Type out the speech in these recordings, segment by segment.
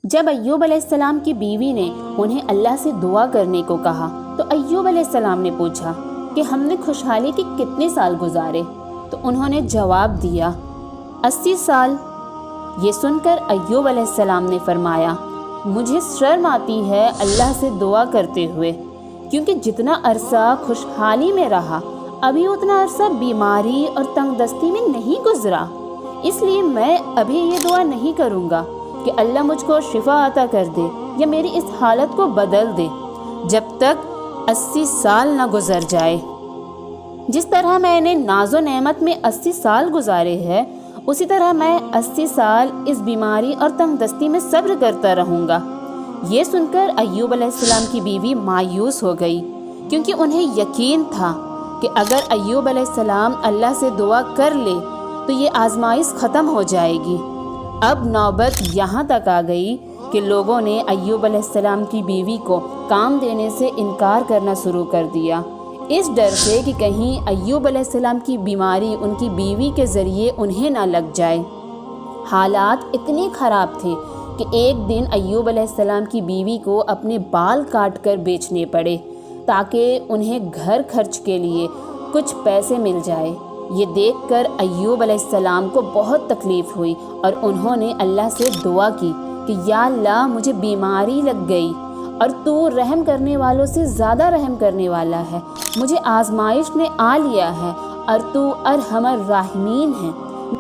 جب ایوب علیہ السلام کی بیوی نے انہیں اللہ سے دعا کرنے کو کہا تو ایوب علیہ السلام نے پوچھا کہ ہم نے خوشحالی کے کتنے سال گزارے؟ تو انہوں نے جواب دیا 80 سال۔ یہ سن کر ایوب علیہ السلام نے فرمایا مجھے شرم آتی ہے اللہ سے دعا کرتے ہوئے، کیونکہ جتنا عرصہ خوشحالی میں رہا ابھی اتنا عرصہ بیماری اور تنگ دستی میں نہیں گزرا، اس لیے میں ابھی یہ دعا نہیں کروں گا کہ اللہ مجھ کو شفا عطا کر دے یا میری اس حالت کو بدل دے جب تک 80 سال نہ گزر جائے۔ جس طرح میں نے ناز و نعمت میں 80 سال گزارے ہیں، اسی طرح میں 80 سال اس بیماری اور تنگ دستی میں صبر کرتا رہوں گا۔ یہ سن کر ایوب علیہ السلام کی بیوی مایوس ہو گئی، کیونکہ انہیں یقین تھا کہ اگر ایوب علیہ السلام اللہ سے دعا کر لے تو یہ آزمائش ختم ہو جائے گی۔ اب نوبت یہاں تک آ گئی کہ لوگوں نے ایوب علیہ السلام کی بیوی کو کام دینے سے انکار کرنا شروع کر دیا، اس ڈر سے کہ کہیں ایوب علیہ السلام کی بیماری ان کی بیوی کے ذریعے انہیں نہ لگ جائے۔ حالات اتنے خراب تھے کہ ایک دن ایوب علیہ السلام کی بیوی کو اپنے بال کاٹ کر بیچنے پڑے تاکہ انہیں گھر خرچ کے لیے کچھ پیسے مل جائے۔ یہ دیکھ کر ایوب علیہ السلام کو بہت تکلیف ہوئی اور انہوں نے اللہ سے دعا کی کہ یا اللہ مجھے بیماری لگ گئی اور تو رحم کرنے والوں سے زیادہ رحم کرنے والا ہے، مجھے آزمائش نے آ لیا ہے اور تو ارحم الراحمین ہے،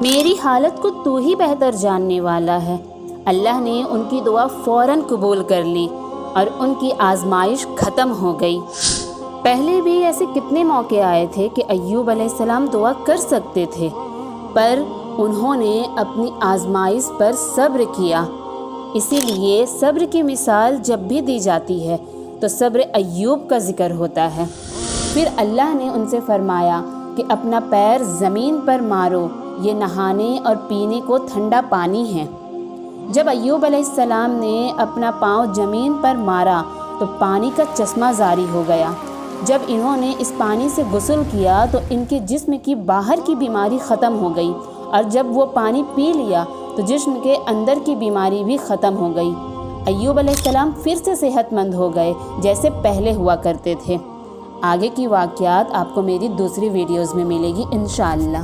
میری حالت کو تو ہی بہتر جاننے والا ہے۔ اللہ نے ان کی دعا فوراً قبول کر لی اور ان کی آزمائش ختم ہو گئی۔ پہلے بھی ایسے کتنے موقع آئے تھے کہ ایوب علیہ السلام دعا کر سکتے تھے، پر انہوں نے اپنی آزمائش پر صبر کیا۔ اسی لیے صبر کی مثال جب بھی دی جاتی ہے تو صبر ایوب کا ذکر ہوتا ہے۔ پھر اللہ نے ان سے فرمایا کہ اپنا پیر زمین پر مارو، یہ نہانے اور پینے کو ٹھنڈا پانی ہے۔ جب ایوب علیہ السلام نے اپنا پاؤں زمین پر مارا تو پانی کا چشمہ جاری ہو گیا۔ جب انہوں نے اس پانی سے غسل کیا تو ان کے جسم کی باہر کی بیماری ختم ہو گئی، اور جب وہ پانی پی لیا تو جسم کے اندر کی بیماری بھی ختم ہو گئی۔ ایوب علیہ السلام پھر سے صحت مند ہو گئے جیسے پہلے ہوا کرتے تھے۔ آگے کی واقعات آپ کو میری دوسری ویڈیوز میں ملے گی انشاءاللہ۔